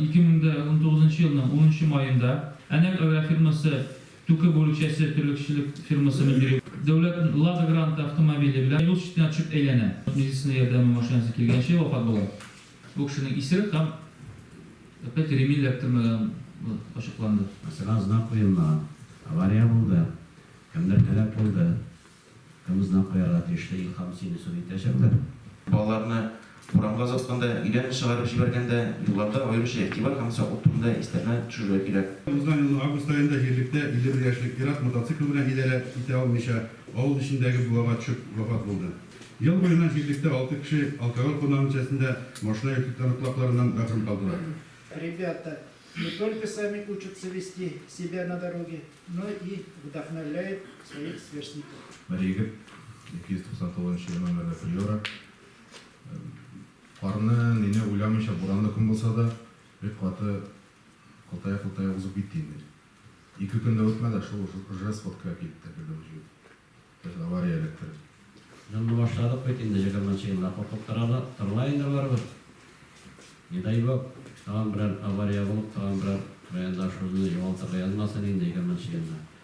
2019 yılının 10. ayında Enel Öğre firması TÜKÜ bölükçesi Türkçülük firması müdürü Devlet Lada Grant avtomobili bilen yol çiftine çıkıp eylenen meclisine yardımı maşinası kirgen şey vefat bulan. Bu kişinin isiri tam pek remin yaptırmadan açıklandı. Mesela znak koyulma, avariya buldu, kimler helak oldu, kim znak koyarlar işte ilham seni soruyu teşekkür. Балаларны урамга азатканда, өйдән чыгарып җибәргәндә, юлларда аеруча игътибар һәм саклык турында истәренә төшерергә кирәк. Узган елның август айында җирлектә 51 яшьлек Ирак мотоцикл белән идарә итә алмыйча авыл эчендәге буага төшеп вафат булды. Ел буена җирлектә 6 кеше алкоголь кулланучысында машина йөртү таныклыкларыннан мәхрүм калдылар. Ребята не только сами учатся вести себя на дороге, но и вдохновляют своих сверстников. Bir yigit 299 yıl ömründe Fiora. Karnı nene uylamışa buranda kun bulsa da bir katı kıltaya uzuk gitti indi. 2 günde ötmedi şu spotka gitti. Bir avariya elektrik. Жонны башладык бит инде жыгырман чыгымда куркуктаралы тырлайында барбыз. Не дай бог, тагын бер авария булып, тагын бер районда шуны югалтырга язмасын инде жыгырман чыгымда.